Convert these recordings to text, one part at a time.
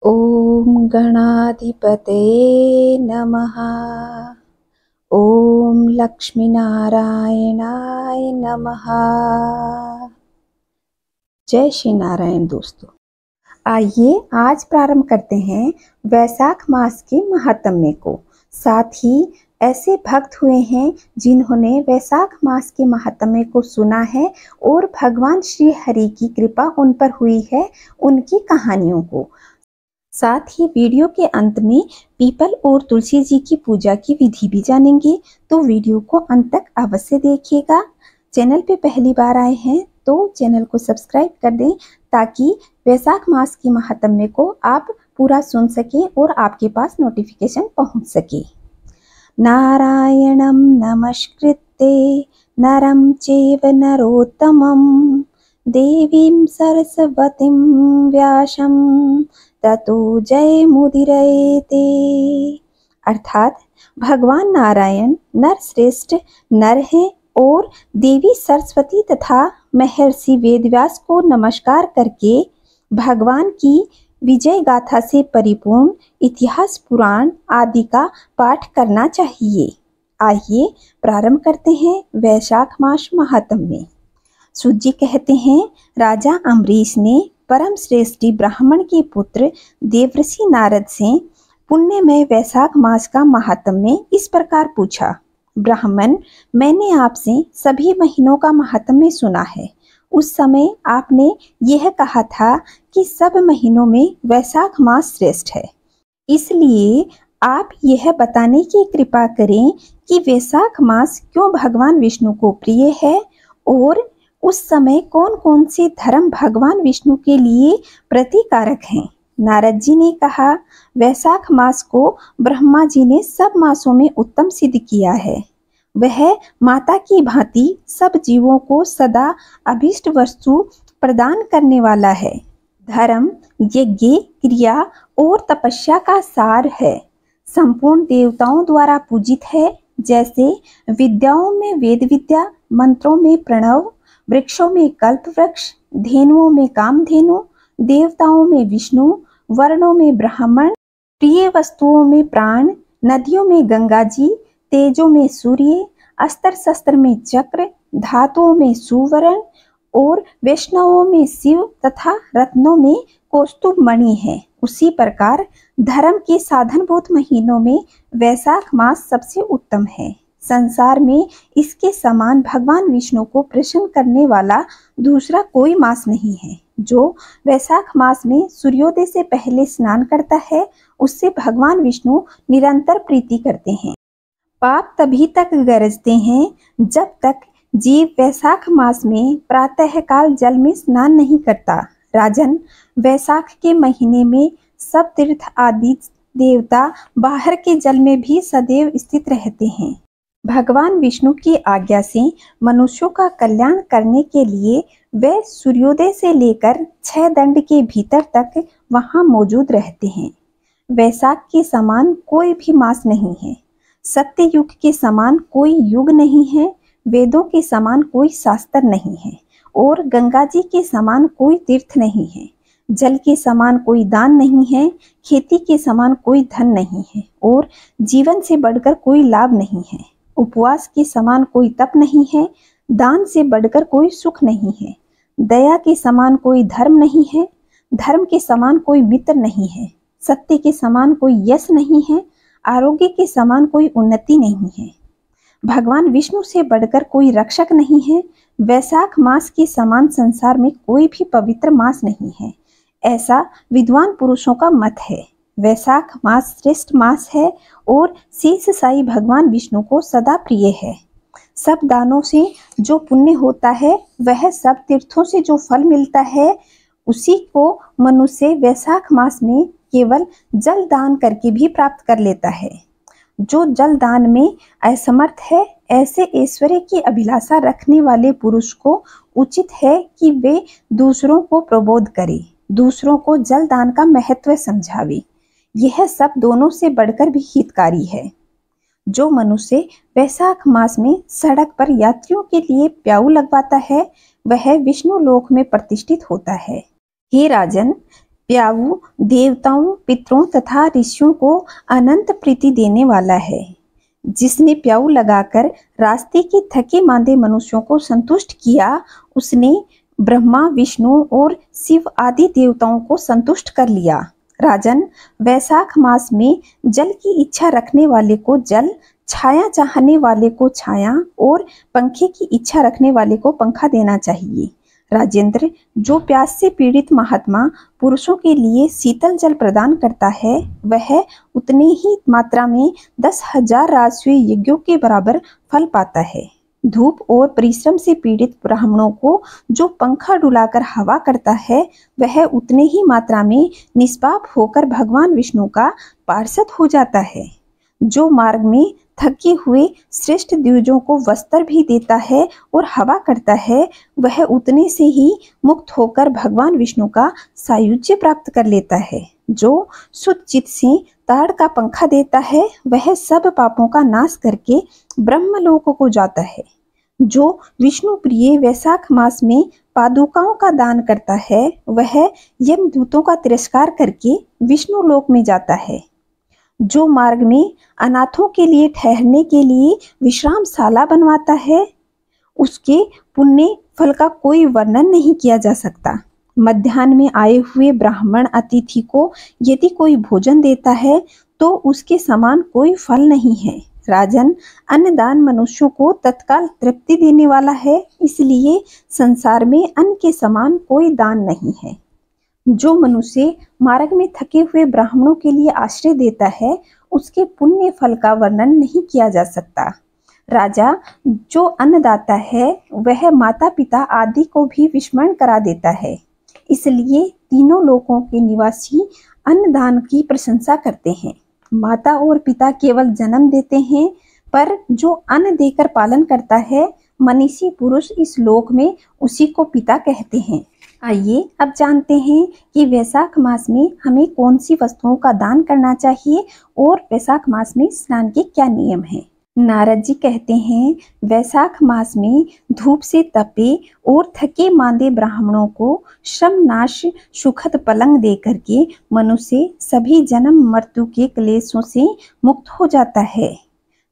ॐ गणाधिपतये नमः। ॐ लक्ष्मीनारायणाय नमः। जय श्री नारायण दोस्तों, आइए आज प्रारंभ करते हैं वैशाख मास के महात्म्य को। साथ ही ऐसे भक्त हुए हैं जिन्होंने वैशाख मास के महात्म्य को सुना है और भगवान श्री हरि की कृपा उन पर हुई है, उनकी कहानियों को। साथ ही वीडियो के अंत में पीपल और तुलसी जी की पूजा की विधि भी जानेंगे, तो वीडियो को अंत तक अवश्य देखिएगा। चैनल पे पहली बार आए हैं तो चैनल को सब्सक्राइब कर दें ताकि वैशाख मास की महात्म्य को आप पूरा सुन सकें और आपके पास नोटिफिकेशन पहुंच सके। नारायणं नमस्कृत्य नरं चैव नरोत्तमं देवीं सरस्वतीं व्यासं ततो जयमुदीरयेते। अर्थात भगवान नारायण नर श्रेष्ठ नर हैं और देवी सरस्वती तथा महर्षि वेदव्यास को नमस्कार करके भगवान की विजय गाथा से परिपूर्ण इतिहास पुराण आदि का पाठ करना चाहिए। आइए प्रारंभ करते हैं वैशाख मास महात्म्य। सूत जी कहते हैं, राजा अम्बरीश ने परम श्रेष्ठी ब्राह्मण के पुत्र देवर्षि नारद से पुण्यमय वैशाख मास का महात्म्य इस प्रकार पूछा। ब्राह्मण, मैंने आपसे सभी महीनों का महात्म्य सुना है। उस समय आपने यह कहा था कि सब महीनों में वैशाख मास श्रेष्ठ है, इसलिए आप यह बताने की कृपा करें कि वैशाख मास क्यों भगवान विष्णु को प्रिय है और उस समय कौन कौन से धर्म भगवान विष्णु के लिए प्रतिकारक हैं। नारद जी ने कहा, वैशाख मास को ब्रह्मा जी ने सब मासों में उत्तम सिद्ध किया है। वह माता की भांति सब जीवों को सदा अभीष्ट वस्तु प्रदान करने वाला है। धर्म, यज्ञ, क्रिया और तपस्या का सार है। संपूर्ण देवताओं द्वारा पूजित है। जैसे विद्याओं में वेद विद्या, मंत्रों में प्रणव, वृक्षों में कल्प वृक्ष, धेनुओं में कामधेनु, देवताओं में विष्णु, वर्णों में ब्राह्मण, प्रिय वस्तुओं में प्राण, नदियों में गंगा जी, तेजों में सूर्य, अस्त्र शस्त्र में चक्र, धातुओं में सुवर्ण और वैष्णवों में शिव तथा रत्नों में कौस्तुभ मणि है। उसी प्रकार धर्म के साधनभूत महीनों में वैशाख मास सबसे उत्तम है। संसार में इसके समान भगवान विष्णु को प्रसन्न करने वाला दूसरा कोई मास नहीं है। जो वैशाख मास में सूर्योदय से पहले स्नान करता है, उससे भगवान विष्णु निरंतर प्रीति करते हैं। पाप तभी तक गरजते हैं जब तक जीव वैशाख मास में प्रातःकाल जल में स्नान नहीं करता। राजन, वैशाख के महीने में सब तीर्थ आदि देवता बाहर के जल में भी सदैव स्थित रहते हैं। भगवान विष्णु की आज्ञा से मनुष्यों का कल्याण करने के लिए वे सूर्योदय से लेकर 6 दंड के भीतर तक वहां मौजूद रहते हैं। वैशाख के समान कोई भी मास नहीं है। सत्य युग के समान कोई युग नहीं है। वेदों के समान कोई शास्त्र नहीं है और गंगा जी के समान कोई तीर्थ नहीं है। जल के समान कोई दान नहीं है। खेती के समान कोई धन नहीं है और जीवन से बढ़कर कोई लाभ नहीं है। उपवास के समान कोई तप नहीं है। दान से बढ़कर कोई सुख नहीं है। दया के समान कोई धर्म नहीं है। धर्म के समान कोई मित्र नहीं है। सत्य के समान कोई यश नहीं है। आरोग्य के समान कोई उन्नति नहीं है। भगवान विष्णु से बढ़कर कोई रक्षक नहीं है। वैशाख मास के समान संसार में कोई भी पवित्र मास नहीं है, ऐसा विद्वान पुरुषों का मत है। वैशाख मास श्रेष्ठ मास है और शेष साई भगवान विष्णु को सदा प्रिय है। सब दानों से जो पुण्य होता है, वह सब तीर्थों से जो फल मिलता है, उसी को मनुष्य वैशाख मास में केवल जल दान करके भी प्राप्त कर लेता है। जो जल दान में असमर्थ है, ऐसे ऐश्वर्य की अभिलाषा रखने वाले पुरुष को उचित है कि वे दूसरों को प्रबोध करे, दूसरों को जल दान का महत्व समझावे। यह सब दोनों से बढ़कर भी हितकारी है। जो मनुष्य वैशाख मास में सड़क पर यात्रियों के लिए प्याऊ लगवाता है, वह विष्णु लोक में प्रतिष्ठित होता है। हे राजन, प्याऊ देवताओं, पितरों तथा ऋषियों को अनंत प्रीति देने वाला है। जिसने प्याऊ लगाकर रास्ते के थके मांदे मनुष्यों को संतुष्ट किया, उसने ब्रह्मा, विष्णु और शिव आदि देवताओं को संतुष्ट कर लिया। राजन, वैशाख मास में जल की इच्छा रखने वाले को जल, छाया चाहने वाले को छाया और पंखे की इच्छा रखने वाले को पंखा देना चाहिए। राजेंद्र, जो प्यास से पीड़ित महात्मा पुरुषों के लिए शीतल जल प्रदान करता है, वह उतने ही मात्रा में 10,000 राजस्व यज्ञों के बराबर फल पाता है। धूप और परिश्रम से पीड़ित ब्राह्मणों को जो पंखा डुलाकर हवा करता है, वह उतने ही मात्रा में निष्पाप होकर भगवान विष्णु का पार्षद हो जाता है। जो मार्ग में थके हुए श्रेष्ठ द्विजों को वस्त्र भी देता है और हवा करता है, वह उतने से ही मुक्त होकर भगवान विष्णु का सायुज्य प्राप्त कर लेता है। जो शुद्ध चित्त से ताड़ का पंखा देता है, वह सब पापों का नाश करके ब्रह्मलोक को जाता है। जो विष्णु प्रिय वैशाख मास में पादुकाओं का दान करता है, वह यमदूतों का तिरस्कार करके विष्णु लोक में जाता है। जो मार्ग में अनाथों के लिए ठहरने के लिए विश्रामशाला बनवाता है, उसके पुण्य फल का कोई वर्णन नहीं किया जा सकता। मध्याह्न में आए हुए ब्राह्मण अतिथि को यदि कोई भोजन देता है, तो उसके समान कोई फल नहीं है। राजन, अन्नदान मनुष्यों को तत्काल तृप्ति देने वाला है, इसलिए संसार में अन्न के समान कोई दान नहीं है। जो मनुष्य मार्ग में थके हुए ब्राह्मणों के लिए आश्रय देता है, उसके पुण्य फल का वर्णन नहीं किया जा सकता। राजा, जो अन्नदाता है, वह माता पिता आदि को भी विस्मरण करा देता है, इसलिए तीनों लोकों के निवासी अन्नदान की प्रशंसा करते हैं। माता और पिता केवल जन्म देते हैं, पर जो अन्न देकर पालन करता है, मनीषी पुरुष इस लोक में उसी को पिता कहते हैं। आइए अब जानते हैं कि वैशाख मास में हमें कौन सी वस्तुओं का दान करना चाहिए और वैशाख मास में स्नान के क्या नियम हैं। नारद जी कहते हैं, वैशाख मास में धूप से तपे और थके मांदे ब्राह्मणों को श्रम नाश सुखद पलंग दे करके मनुष्य सभी जन्म मृत्यु के क्लेशों से मुक्त हो जाता है।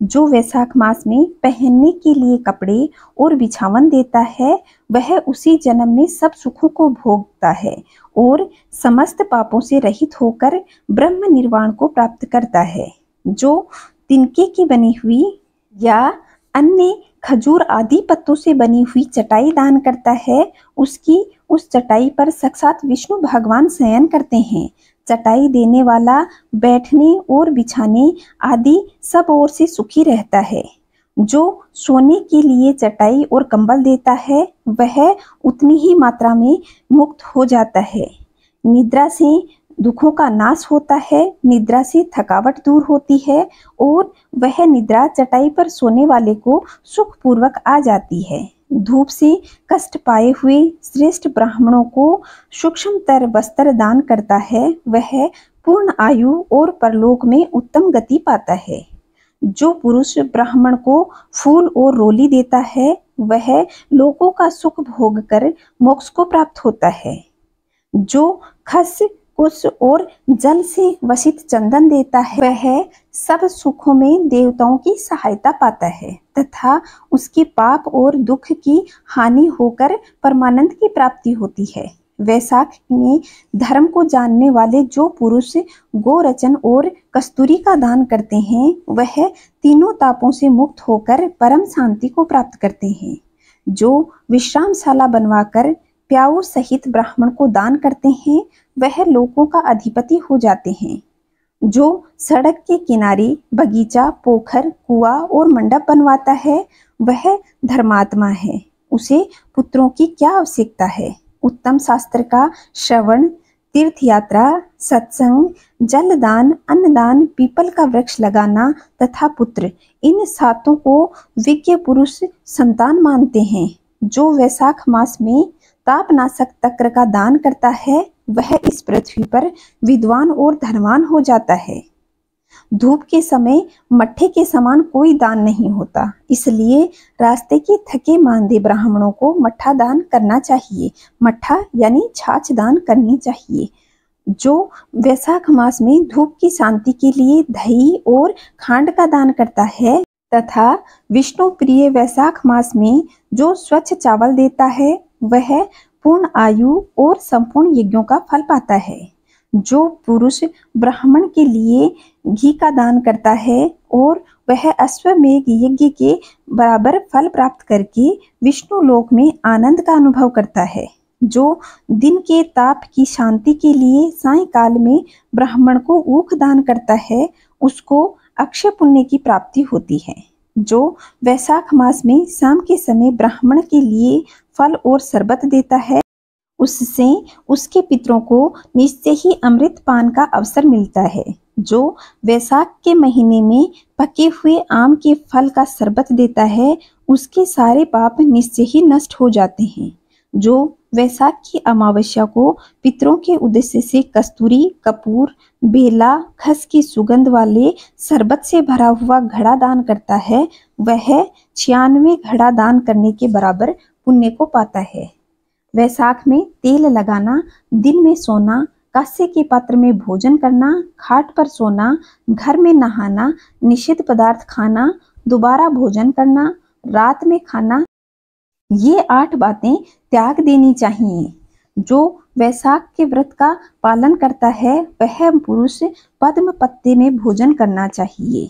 जो वैशाख मास में पहनने के लिए कपड़े और बिछावन देता है, वह उसी जन्म में सब सुखों को भोगता है और समस्त पापों से रहित होकर ब्रह्म निर्वाण को प्राप्त करता है। जो तिनके की बनी हुई या अन्य खजूर आदि पत्तों से बनी हुई चटाई दान करता है, उसकी उस चटाई पर साक्षात विष्णु भगवान शयन करते हैं। चटाई देने वाला बैठने और बिछाने आदि सब ओर से सुखी रहता है। जो सोने के लिए चटाई और कंबल देता है, वह उतनी ही मात्रा में मुक्त हो जाता है। निद्रा से दुखों का नाश होता है, निद्रा से थकावट दूर होती है और वह निद्रा चटाई पर सोने वाले को सुखपूर्वक आ जाती है। धूप से कष्ट पाए हुए श्रेष्ठ ब्राह्मणों को सूक्ष्मतर वस्त्र दान करता है, वह पूर्ण आयु और परलोक में उत्तम गति पाता है। जो पुरुष ब्राह्मण को फूल और रोली देता है, वह लोगों का सुख भोग कर मोक्ष को प्राप्त होता है। जो खस कुश और जल से वसित चंदन देता है, वह सब सुखों में देवताओं की सहायता पाता है तथा उसके पाप और दुख की हानि होकर परमानंद की प्राप्ति होती है। वैशाख में धर्म को जानने वाले जो पुरुष गोरचन और कस्तूरी का दान करते हैं, वह तीनों तापों से मुक्त होकर परम शांति को प्राप्त करते हैं। जो विश्रामशाला बनवाकर प्याऊ सहित ब्राह्मण को दान करते हैं, वह लोगों का अधिपति हो जाते हैं। जो सड़क के किनारे बगीचा, पोखर, कुआं और मंडप बनवाता है, वह धर्मात्मा है। उसे पुत्रों की क्या आवश्यकता है। उत्तम शास्त्र का श्रवण, तीर्थ यात्रा, सत्संग, जलदान, अन्नदान, पीपल का वृक्ष लगाना तथा पुत्र, इन सातों को विज्ञ पुरुष संतान मानते हैं। जो वैशाख मास में तापनाशक तक्र का दान करता है, वह इस पृथ्वी पर विद्वान और धनवान हो जाता है। धूप के समय मट्ठे के समान कोई दान नहीं होता, इसलिए रास्ते के थके मांदे ब्राह्मणों को मट्ठा दान करना चाहिए। मट्ठा यानी छाछ दान करनी चाहिए। जो वैशाख मास में धूप की शांति के लिए दही और खांड का दान करता है, तथा विष्णु प्रिय वैशाख मास में जो स्वच्छ चावल देता है वह पूर्ण आयु और संपूर्ण यज्ञों का फल पाता है। जो पुरुष ब्राह्मण के लिए घी का दान करता है और वह अश्वमेध यज्ञ के बराबर फल प्राप्त करके विष्णु लोक में आनंद का अनुभव करता है। जो दिन के ताप की शांति के लिए सायंकाल में ब्राह्मण को ऊख दान करता है, उसको अक्षय पुण्य की प्राप्ति होती है। जो वैशाख मास में शाम के समय ब्राह्मण के लिए फल और शरबत देता है, उससे उसके पितरों को निश्चय ही अमृत पान का अवसर मिलता है। जो वैशाख के महीने में पके हुए आम के फल का शरबत देता है, उसके सारे पाप निश्चय ही नष्ट हो जाते हैं। जो वैशाख की अमावस्या को पितरों के उद्देश्य से कस्तूरी, कपूर, बेला, खस की सुगंध वाले शरबत से भरा हुआ घड़ा दान करता है, वह 96 घड़ा दान करने के बराबर पुण्य को पाता है। वैशाख में तेल लगाना, दिन में सोना, कांसे के पात्र में भोजन करना, खाट पर सोना, घर में नहाना, निषिद्ध पदार्थ खाना, दोबारा भोजन करना, रात में खाना, ये 8 बातें त्याग देनी चाहिए। जो वैशाख के व्रत का पालन करता है वह पुरुष पद्म पत्ते में भोजन करना चाहिए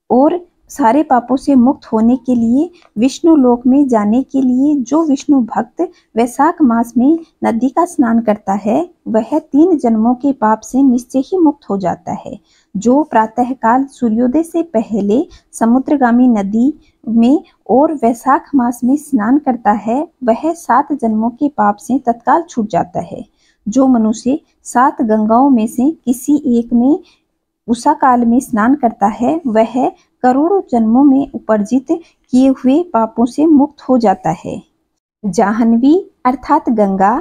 और सारे पापों से मुक्त होने के लिए विष्णु लोक में जाने के लिए जो विष्णु भक्त वैशाख मास में नदी का स्नान करता है वह 3 जन्मों के पाप से निश्चय ही मुक्त हो जाता है। जो प्रातःकाल सूर्योदय से पहले समुद्रगामी नदी में और वैशाख मास में स्नान करता है वह 7 जन्मों के पाप से तत्काल छूट जाता है। जो मनुष्य 7 गंगाओं में से किसी एक में उषा काल में स्नान करता है वह करोड़ों जन्मों में उपार्जित किए हुए पापों से मुक्त हो जाता है। जाह्नवी अर्थात गंगा,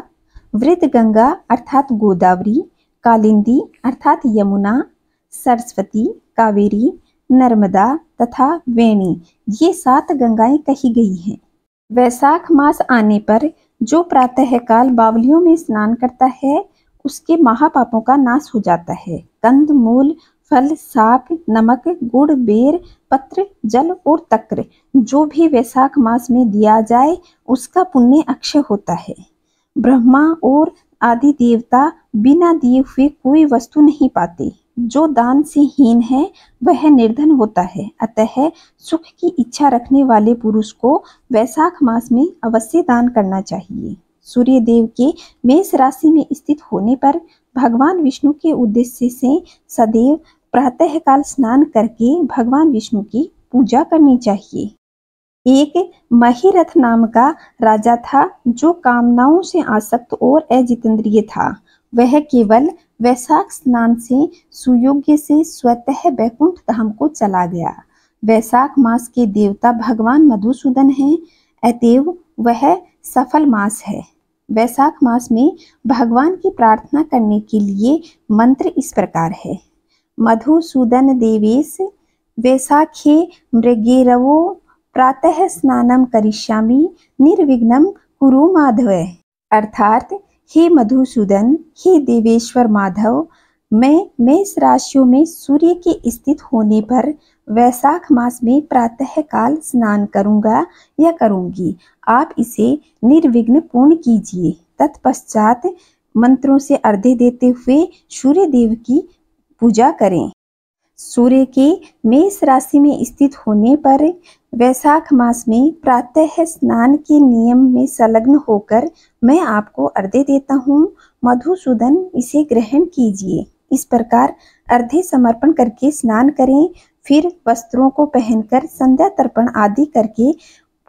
वृद्ध गंगा अर्थात गोदावरी, कालिंदी अर्थात यमुना, सरस्वती, कावेरी, नर्मदा तथा वेणी, ये 7 गंगाएं कही गई हैं। वैशाख मास आने पर जो प्रातःकाल बावलियों में स्नान करता है उसके महापापों का नाश हो जाता है। कंद, मूल, फल, शाक, नमक, गुड़, बेर, पत्र, जल और तक्र जो भी वैशाख मास में दिया जाए उसका पुण्य अक्षय होता है। ब्रह्मा और आदि देवता बिना दिए हुए कोई वस्तु नहीं पाते। जो दान से हीन है वह निर्धन होता है। अतः सुख की इच्छा रखने वाले पुरुष को वैशाख मास में अवश्य दान करना चाहिए। सूर्य देव के मेष राशि में स्थित होने पर भगवान विष्णु के उद्देश्य से सदैव प्रातःकाल स्नान करके भगवान विष्णु की पूजा करनी चाहिए। एक महिरथ नाम का राजा था जो कामनाओं से आसक्त और अजितेंद्रिय था। वह केवल वैशाख स्नान से सुयोग्य से स्वतः वैकुंठ धाम को चला गया। वैशाख मास के देवता भगवान मधुसूदन हैं, अतएव वह सफल मास है। वैशाख मास में भगवान की प्रार्थना करने के लिए मंत्र इस प्रकार है। मधुसूदन देवेश वैशाखे मृगेरवो प्रातः स्नानम करिष्यामि निर्विघ्नं कुरु माधव। अर्थात हे मधुसूदन, हे देवेश्वर माधव, मैं मेष राशियों में सूर्य के स्थित होने पर वैशाख मास में प्रातःकाल स्नान करूंगा या करूंगी। आप इसे निर्विघ्न पूर्ण कीजिए। तत्पश्चात मंत्रों से अर्घ्य देते हुए सूर्य देव की पूजा करें। सूर्य के मेष राशि में स्थित होने पर वैशाख मास में प्रातः स्नान के नियम में संलग्न होकर मैं आपको अर्घ्य देता हूँ। मधुसूदन, इसे ग्रहण कीजिए। इस प्रकार अर्घ्य समर्पण करके स्नान करें। फिर वस्त्रों को पहनकर संध्या तर्पण आदि करके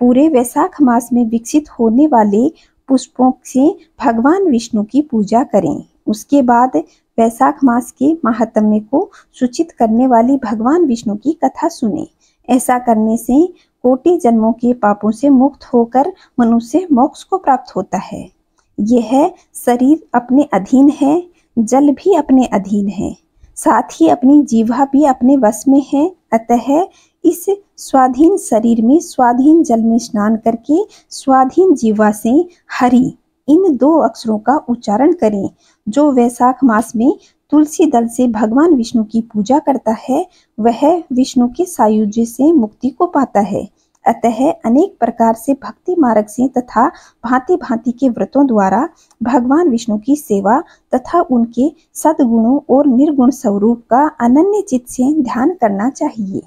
पूरे वैशाख मास में विकसित होने वाले पुष्पों से भगवान विष्णु की पूजा करें। उसके बाद वैशाख मास के महात्म्य को सूचित करने वाली भगवान विष्णु की कथा सुने। ऐसा करने से कोटि जन्मों के पापों से मुक्त होकर मनुष्य मोक्ष को प्राप्त होता है। यह शरीर अपने अधीन है, जल भी अपने अधीन है, साथ ही अपनी जीवा भी अपने वश में है। अतः इस स्वाधीन शरीर में स्वाधीन जल में स्नान करके स्वाधीन जीवा से हरि इन 2 अक्षरों का उच्चारण करें। जो वैशाख मास में तुलसी दल से भगवान विष्णु की पूजा करता है वह विष्णु के सायुज्य से मुक्ति को पाता है। अतः अनेक प्रकार से भक्ति मार्ग से तथा भांति भांति के व्रतों द्वारा भगवान विष्णु की सेवा तथा उनके सद्गुणों और निर्गुण स्वरूप का अनन्य चित्त से ध्यान करना चाहिए।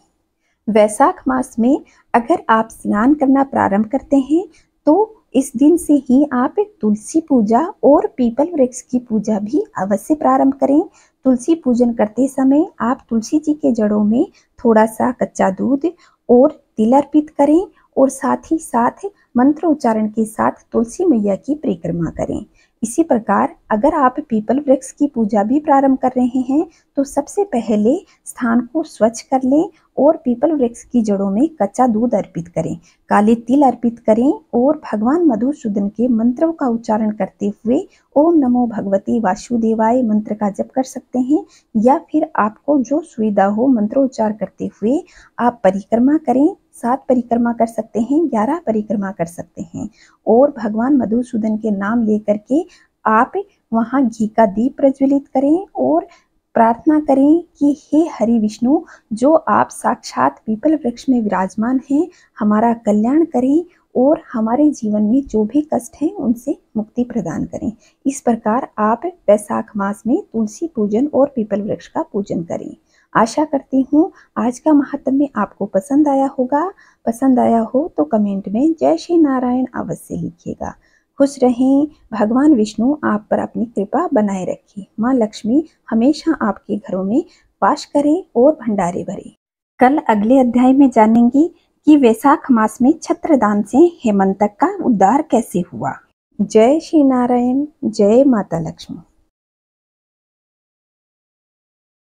वैशाख मास में अगर आप स्नान करना प्रारंभ करते हैं तो इस दिन से ही आप तुलसी पूजा और पीपल वृक्ष की पूजा भी अवश्य प्रारंभ करें। तुलसी पूजन करते समय आप तुलसी जी के जड़ों में थोड़ा सा कच्चा दूध और तिल अर्पित करें और साथ ही साथ मंत्र उच्चारण के साथ तुलसी मैया की परिक्रमा करें। इसी प्रकार अगर आप पीपल वृक्ष की पूजा भी प्रारंभ कर रहे हैं तो सबसे पहले स्थान को स्वच्छ कर लें और पीपल वृक्ष की जड़ों में कच्चा दूध अर्पित करें, काले तिल अर्पित करें और भगवान मधुसूदन के मंत्रों का उच्चारण करते हुए ओम नमो भगवते वासुदेवाय मंत्र का जप कर सकते हैं, या फिर आपको जो सुविधा हो मंत्रोच्चार करते हुए आप परिक्रमा करें। 7 परिक्रमा कर सकते हैं, 11 परिक्रमा कर सकते हैं और भगवान मधुसूदन के नाम लेकर के आप वहां घी का दीप प्रज्वलित करें और प्रार्थना करें कि हे हरि विष्णु, जो आप साक्षात पीपल वृक्ष में विराजमान हैं, हमारा कल्याण करें और हमारे जीवन में जो भी कष्ट हैं उनसे मुक्ति प्रदान करें। इस प्रकार आप वैशाख मास में तुलसी पूजन और पीपल वृक्ष का पूजन करें। आशा करती हूँ आज का महात्म्य आपको पसंद आया होगा। पसंद आया हो तो कमेंट में जय श्री नारायण अवश्य लिखिएगा। खुश रहें, भगवान विष्णु आप पर अपनी कृपा बनाए रखें। माँ लक्ष्मी हमेशा आपके घरों में वास करें और भंडारे भरे। कल अगले अध्याय में जानेंगे कि वैशाख मास में छत्रदान से हेमंतक का उद्धार कैसे हुआ। जय श्री नारायण, जय माता लक्ष्मी।